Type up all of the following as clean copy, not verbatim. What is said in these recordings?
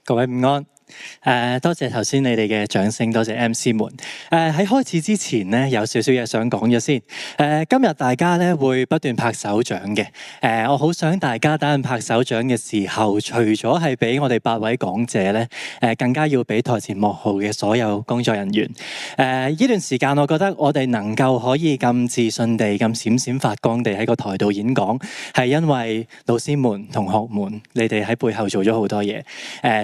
各位午安。多謝頭先你哋嘅掌聲，多謝 MC 們。喺開始之前咧，有少少嘢想講咗先。今日大家咧會不斷拍手掌嘅。我好想大家等陣拍手掌嘅時候，除咗係俾我哋8位講者咧，更加要俾台前幕後嘅所有工作人員。呢段時間，我覺得我哋能夠可以咁自信地、咁閃閃發光地喺個台度演講，係因為老師們、同學們，你哋喺背後做咗好多嘢。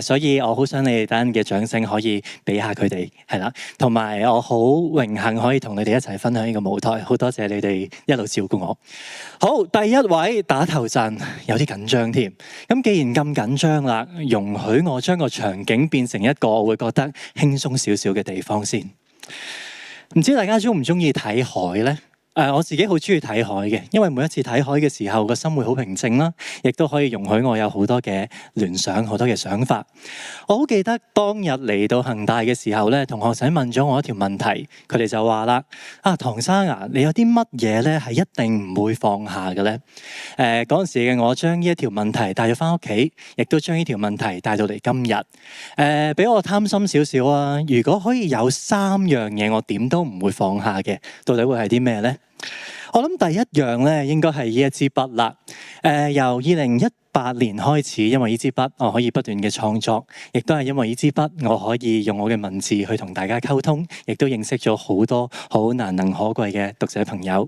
所以我好想你哋等陣嘅掌聲可以俾下佢哋，係啦。同埋我好榮幸可以同你哋一齊分享呢個舞台，好多謝你哋一路照顧我。好，第一位打頭陣，有啲緊張添。咁既然咁緊張啦，容許我將個場景變成一個我會覺得輕鬆少少嘅地方先。唔知大家鍾唔鍾意睇海呢？我自己好中意睇海嘅，因為每一次睇海嘅時候，個心會好平靜啦，亦都可以容許我有好多嘅聯想，好多嘅想法。我好記得當日嚟到恒大嘅時候咧，同學仔問咗我一條問題，佢哋就話啦：唐生啊，你有啲乜嘢咧係一定唔會放下嘅咧？嗰陣時嘅我將呢一條問題帶咗返屋企，亦都將呢條問題帶到嚟今日。俾我貪心少少啊！如果可以有3樣嘢我點都唔會放下嘅，到底會係啲咩咧？我諗第一樣咧，應該係呢一支筆啦。由2018年開始，因為呢支筆我可以不斷嘅創作，亦都係因為呢支筆我可以用我嘅文字去同大家溝通，亦都認識咗好多好難能可貴嘅讀者朋友。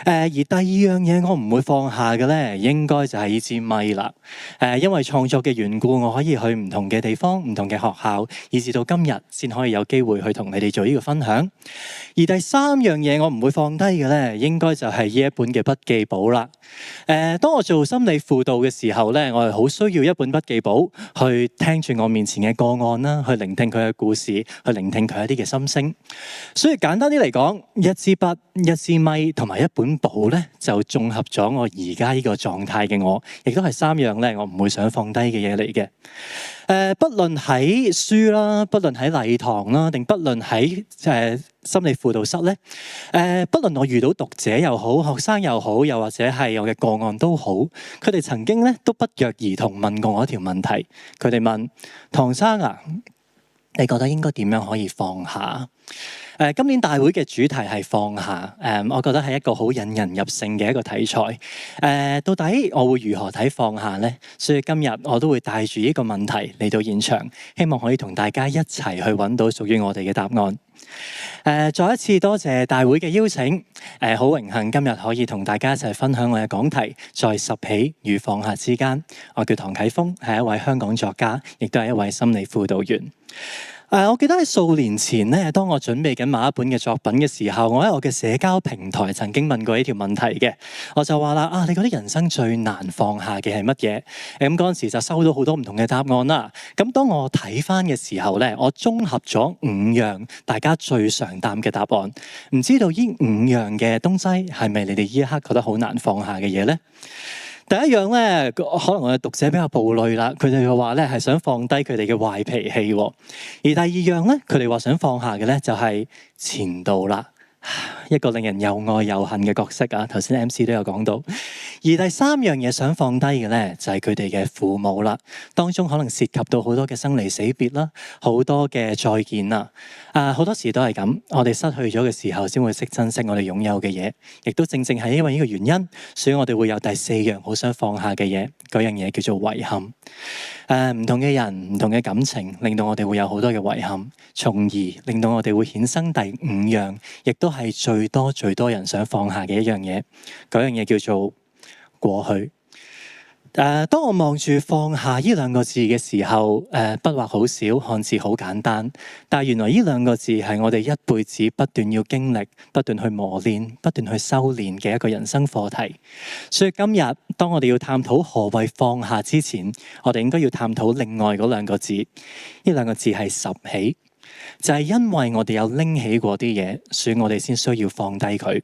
而第二樣嘢我唔會放下嘅咧，應該就係呢支咪啦。因為創作嘅緣故，我可以去唔同嘅地方、唔同嘅學校，以至到今日先可以有機會去同你哋做呢個分享。而第3樣嘢我唔會放低嘅咧，應該就係呢一本嘅筆記簿啦。當我做心理輔導嘅時候咧，我係好需要一本筆記簿去聽住我面前嘅個案啦，去聆聽佢嘅故事，去聆聽佢一啲嘅心聲。所以簡單啲嚟講，一支筆、一支咪同埋一本簿咧，就綜合咗我而家呢個狀態嘅我，亦都係3樣咧我唔會想放低嘅嘢嚟嘅。不論喺書啦，不論喺禮堂啦，定不論喺心理輔導室咧，不論我遇到讀者又好，學生又好，又或者係我嘅個案都好，佢哋曾經咧都不約而同問過我一條問題。佢哋問：唐生啊，你覺得應該點樣可以放下？今年大會嘅主題係放下，我覺得係一個好引人入勝嘅一個題材。到底我會如何睇放下呢？所以今日我都會帶住呢個問題嚟到現場，希望可以同大家一齊去揾到屬於我哋嘅答案。再一次多謝大會嘅邀請，好榮幸今日可以同大家一齊分享我嘅講題，在拾起與放下之間。我叫唐啟峰，係一位香港作家，亦都係一位心理輔導員。我記得喺數年前咧，當我準備緊某一本嘅作品嘅時候，我喺我嘅社交平台曾經問過呢條問題嘅。我就話啦：你覺得人生最難放下嘅係乜嘢？咁嗰陣時就收到好多唔同嘅答案啦。咁當我睇翻嘅時候咧，我綜合咗5樣大家最常答嘅答案。唔知道呢5樣嘅東西係咪你哋呢一刻覺得好難放下嘅嘢咧？第一樣咧，可能我嘅讀者比較暴戾啦，佢哋嘅話咧係想放低佢哋嘅壞脾氣。而第二樣咧，佢哋話想放下嘅咧就係前度啦，一個令人又愛又恨嘅角色啊。頭先 MC 都有講到。而第3樣嘢想放低嘅咧，就係佢哋嘅父母啦。當中可能涉及到好多嘅生離死別啦，好多嘅再見啦。好多時都係咁，我哋失去咗嘅時候，先會識珍惜我哋擁有嘅嘢。亦都正正係因為呢個原因，所以我哋會有第4樣好想放下嘅嘢。嗰樣嘢叫做遺憾。唔同嘅人，唔同嘅感情，令到我哋會有好多嘅遺憾，從而令到我哋會衍生第5樣，亦都係最多人想放下嘅一樣嘢。嗰樣嘢叫做過去。當我望住放下呢2個字嘅時候，筆畫好少，看似好簡單，但係原來呢2個字係我哋一輩子不斷要經歷、不斷去磨練、不斷去修煉嘅一個人生課題。所以今日當我哋要探討何謂放下之前，我哋應該要探討另外嗰2個字。呢2個字係拾起，就係因為我哋有拎起過啲嘢，所以我哋先需要放低佢。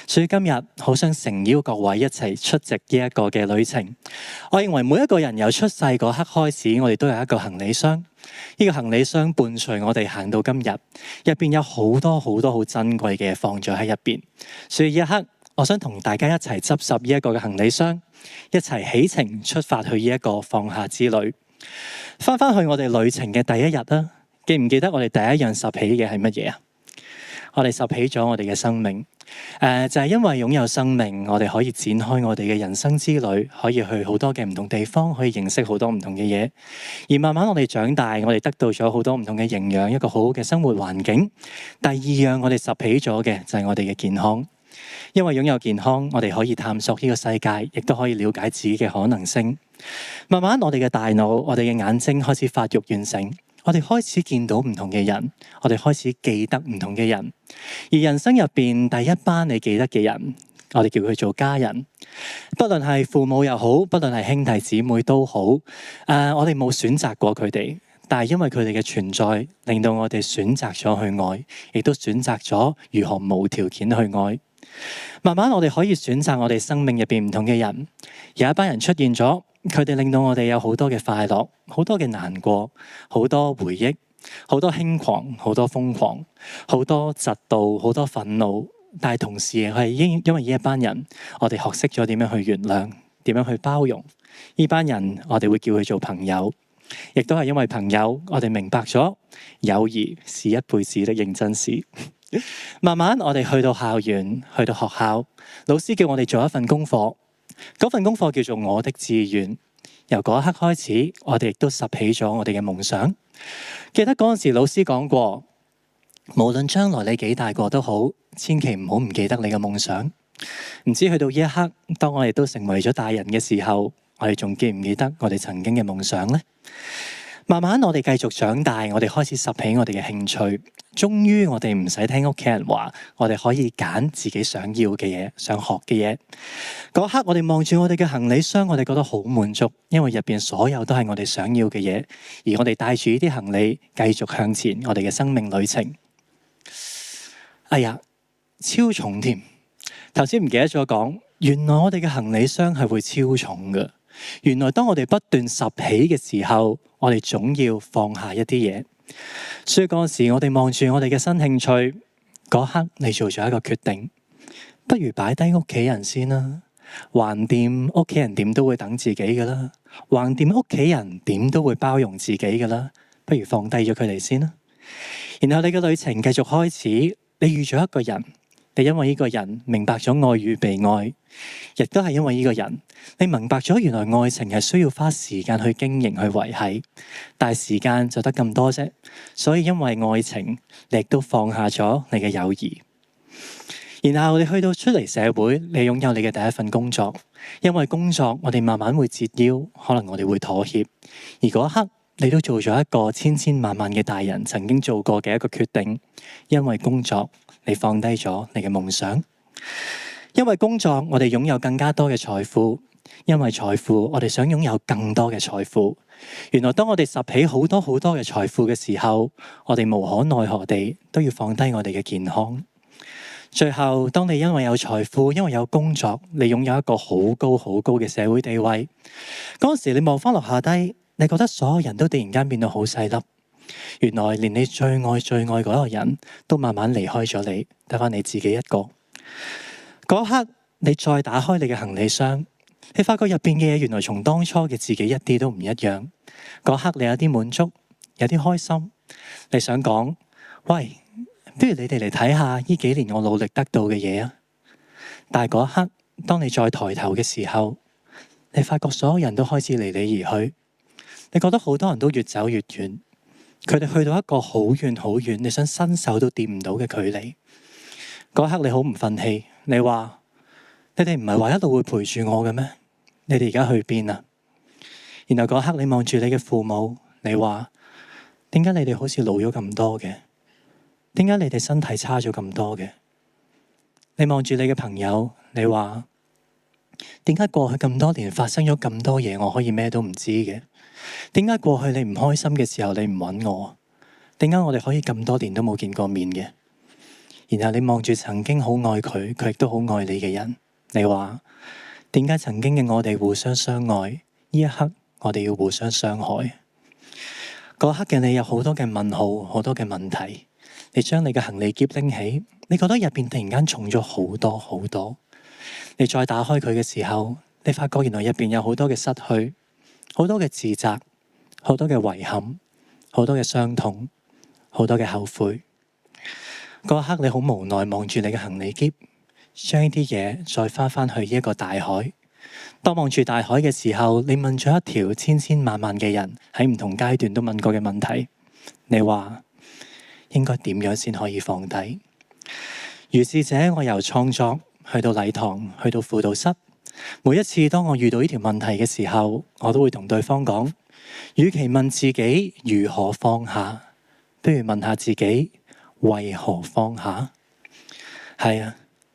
所以今日好想誠邀各位一齊出席呢一個嘅旅程。我認為每一個人由出世嗰刻開始，我哋都有一個行李箱。呢個行李箱伴隨我哋行到今日，入邊有好多好珍貴嘅嘢放咗喺入邊。所以呢一刻，我想同大家一齊執拾呢一個嘅行李箱，一齊起程出發去呢一個放下之旅。翻去我哋旅程嘅第一日啦，記唔記得我哋第一樣拾起嘅係乜嘢啊？我哋拾起咗我哋嘅生命。就係因為擁有生命，我哋可以展開我哋嘅人生之旅，可以去好多嘅唔同地方，可以認識好多唔同嘅嘢。而慢慢我哋長大，我哋得到咗好多唔同嘅營養，一個好好嘅生活環境。第二樣我哋拾起咗嘅就係我哋嘅健康。因為擁有健康，我哋可以探索呢個世界，亦都可以了解自己嘅可能性。慢慢我哋嘅大腦，我哋嘅眼睛開始發育完成，我哋開始見到唔同嘅人，我哋開始記得唔同嘅人。而人生入邊第一班你記得嘅人，我哋叫佢做家人。不論係父母又好，不論係兄弟姊妹都好，我哋冇選擇過佢哋，但係因為佢哋嘅存在，令到我哋選擇咗去愛，亦都選擇咗如何無條件去愛。慢慢我哋可以選擇我哋生命入邊唔同嘅人，有一班人出現咗，佢哋令到我哋有好多嘅快樂，好多嘅難過，好多回憶，好多輕狂，好多瘋狂，好多嫉妒，好多憤怒。但係同時係因為呢一班人，我哋學識咗點樣去原諒，點樣去包容。呢班人我哋會叫佢做朋友，亦都係因為朋友，我哋明白咗友誼是一輩子的認真事。慢慢我哋去到校園，去到學校，老師叫我哋做一份功課，嗰份功課叫做我的志願。由嗰一刻開始，我哋亦都拾起咗我哋嘅夢想。記得嗰陣時老師講過，無論將來你幾大個都好，千祈唔好唔記得你嘅夢想。唔知去到呢一刻，當我哋都成為咗大人嘅時候，我哋仲記唔記得我哋曾經嘅夢想呢？慢慢我哋繼續長大，我哋開始拾起我哋嘅興趣。終於我哋唔使聽屋企人話，我哋可以揀自己想要嘅嘢，想學嘅嘢。嗰刻我哋望住我哋嘅行李箱，我哋覺得好滿足，因為入邊所有都係我哋想要嘅嘢。而我哋帶住呢啲行李繼續向前，我哋嘅生命旅程。哎呀，超重添！頭先唔記得咗講，原來我哋嘅行李箱係會超重㗎。原來當我哋不斷拾起嘅時候，我哋總要放下一啲嘢。所以嗰時我哋望住我哋嘅新興趣，嗰刻你做咗一個決定，不如擺低屋企人先啦。橫掂屋企人點都會等自己噶啦，橫掂屋企人點都會包容自己噶啦，不如放低咗佢哋先啦。然後你嘅旅程繼續開始，你遇咗一個人。你因為呢個人明白咗愛與被愛，亦都係因為呢個人，你明白咗原來愛情係需要花時間去經營去維繫，但係時間就得咁多啫。所以因為愛情，你亦都放下咗你嘅友誼。然後你去到出嚟社會，你擁有你嘅第一份工作，因為工作我哋慢慢會折腰，可能我哋會妥協，而嗰一刻你都做咗一個千千萬萬嘅大人曾經做過嘅一個決定，因為工作。你放低咗你嘅夢想，因為工作我哋擁有更加多嘅財富，因為財富我哋想擁有更多嘅財富。原來當我哋拾起好多好多嘅財富嘅時候，我哋無可奈何地都要放低我哋嘅健康。最後，當你因為有財富，因為有工作，你擁有一個好高好高嘅社會地位，嗰時你望翻落下低，你覺得所有人都突然間變到好細粒。原來連你最愛最愛嗰個人都慢慢離開咗你，得返你自己一個。嗰刻你再打開你嘅行李箱，你發覺入邊嘅嘢原來從當初嘅自己一啲都唔一樣。嗰刻你有啲滿足，有啲開心，你想講：喂，不如你哋嚟睇下呢幾年我努力得到嘅嘢啊！但係嗰一刻，當你再抬頭嘅時候，你發覺所有人都開始離你而去，你覺得好多人都越走越遠。佢哋去到一個好遠好遠，你想伸手都掂唔到嘅距離。嗰刻你好唔忿氣，你話：你哋唔係話一路會陪住我嘅咩？你哋而家去邊啊？然後嗰刻你望住你嘅父母，你話：點解你哋好似老咗咁多嘅？點解你哋身體差咗咁多嘅？你望住你嘅朋友，你話：點解過去咁多年發生咗咁多嘢，我可以咩都唔知嘅？點解過去你唔開心嘅時候你唔揾我？點解我哋可以咁多年都冇見過面嘅？然後你望住曾經好愛佢，佢亦都好愛你嘅人，你話：點解曾經嘅我哋互相相愛，呢一刻我哋要互相傷害？嗰刻嘅你有好多嘅問號，好多嘅問題。你將你嘅行李篋拎起，你覺得入邊突然間重咗好多好多。你再打開佢嘅時候，你發覺原來入邊有好多嘅失去。好多嘅自責，好多嘅遺憾，好多嘅傷痛，好多嘅後悔。嗰一刻你好無奈望住你嘅行李篋，將呢啲嘢再返去呢一個大海。當望住大海嘅時候，你問咗一條千千萬萬嘅人喺唔同階段都問過嘅問題，你話應該點樣先可以放低？如是者，我由創作去到禮堂，去到輔導室，每一次當我遇到呢條問題嘅時候，我都會同對方講，與其問自己如何放下，不如問下自己為何放下？係啊，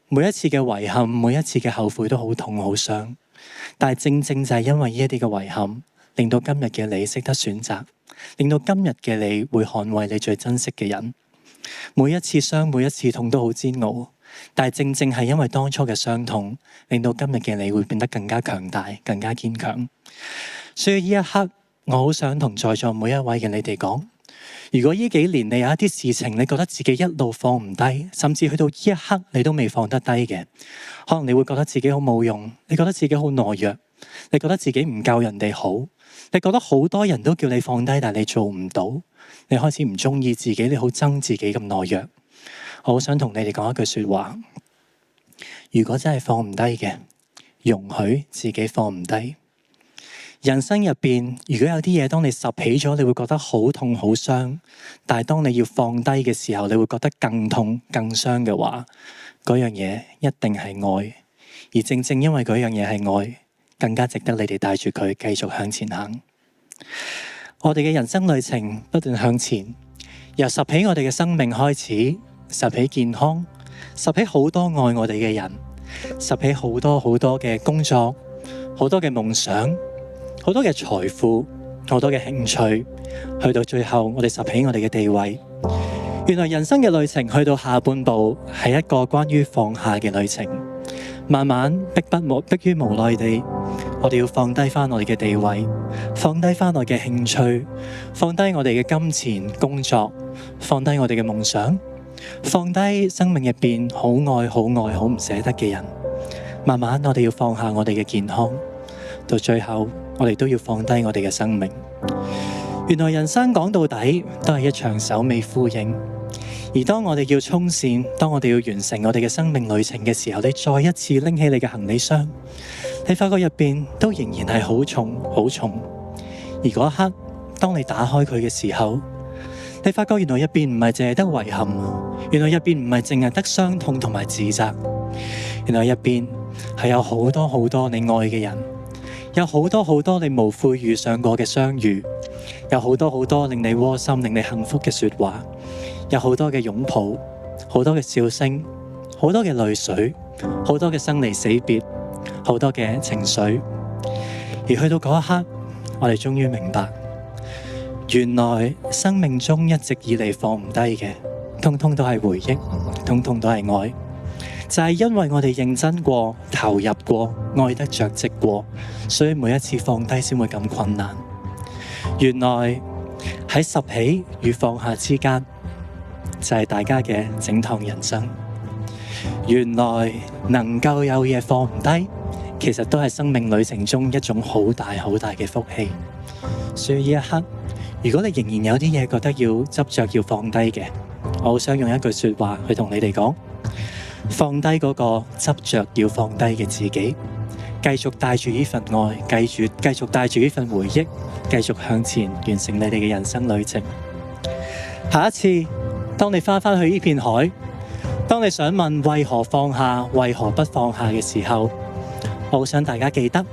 每一次嘅遺憾，每一次嘅後悔都好痛好傷，但係正正就係因為呢一啲嘅遺憾，令到今日嘅你識得選擇，令到今日嘅你會捍衛你最珍惜嘅人。每一次傷，每一次痛都好煎熬，但係正正係因為當初嘅傷痛，令到今日嘅你會變得更加強大，更加堅強。所以呢一刻，我好想同在座每一位嘅你哋講，如果呢幾年你有一啲事情，你覺得自己一路放唔低，甚至去到呢一刻你都未放得低嘅，可能你會覺得自己好冇用，你覺得自己好懦弱，你覺得自己唔夠人哋好，你覺得好多人都叫你放低，但係你做唔到，你開始唔中意自己，你好憎自己咁懦弱。我好想同你哋講一句說話，如果真係放唔低嘅，容許自己放唔低。人生入邊，如果有啲嘢當你拾起咗，你會覺得好痛好傷，但係當你要放低嘅時候，你會覺得更痛更傷嘅話，嗰樣嘢一定係愛。而正正因為嗰樣嘢係愛，更加值得你哋帶住佢繼續向前行。我哋嘅人生旅程不斷向前，由拾起我哋嘅生命開始，拾起健康，拾起好多愛我哋嘅人，拾起好多好多嘅工作，好多嘅夢想，好多嘅財富，好多嘅興趣，去到最後我哋拾起我哋嘅地位。原來人生嘅旅程去到下半部係一個關於放下嘅旅程，慢慢迫於無奈地，我哋要放低翻我哋嘅地位，放低翻我哋嘅興趣，放低我哋嘅金錢工作，放低我哋嘅夢想，放低生命入邊好愛好愛好唔捨得嘅人。慢慢我哋要放下我哋嘅健康，到最後我哋都要放低我哋嘅生命。原來人生講到底都係一場首尾呼應，而當我哋要衝線，當我哋要完成我哋嘅生命旅程嘅時候，你再一次拎起你嘅行李箱，你發覺入邊都仍然係好重好重。而嗰一刻，當你打開佢嘅時候，你發覺原來入邊唔係淨係得遺憾，原來入邊唔係淨係得傷痛同埋自責，原來入邊係有好多好多你愛嘅人，有好多好多你無悔遇上過嘅相遇，有好多好多令你窩心、令你幸福嘅說話，有好多嘅擁抱，好多嘅笑聲，好多嘅淚水，好多嘅生離死別，好多嘅情緒。而去到嗰一刻，我哋終於明白，原來生命中一直以嚟放唔低嘅，通通都係回憶，通通都係愛。就係因為我哋認真過、投入過、愛得着跡過，所以每一次放低先會咁困難。原來喺拾起與放下之間，就係大家嘅整趟人生。原來能夠有嘢放唔低，其實都係生命旅程中一種好大好大嘅福氣。所以呢一刻，如果你仍然有啲嘢覺得要執着要放低嘅，我好想用一句說話去同你哋講。放低嗰個執着要放低嘅自己，繼續帶住呢份愛，繼續帶住呢份回憶，繼續向前完成你哋嘅人生旅程。下一次，當你翻返去呢片海，當你想問為何放下，為何不放下嘅時候，我好想大家記得，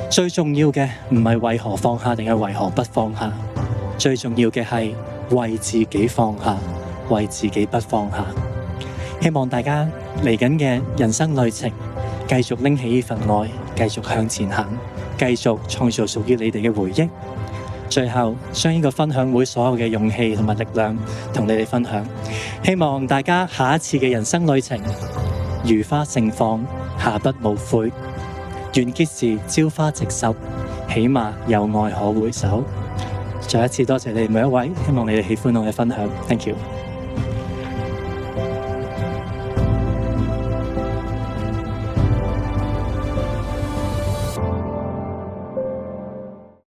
最重要嘅唔係為何放下定係為何不放下，最重要嘅係為自己放下，為自己不放下。希望大家嚟緊嘅人生旅程，繼續拎起呢份愛，繼續向前行，繼續創造屬於你哋嘅回憶。最後，將呢個分享會所有嘅勇氣同埋力量同你哋分享。希望大家下一次嘅人生旅程，如花盛放，下不無悔。完結時朝花夕拾，起碼有愛可回首。再一次多謝你哋每一位，希望你哋喜歡我嘅分享。Thank you。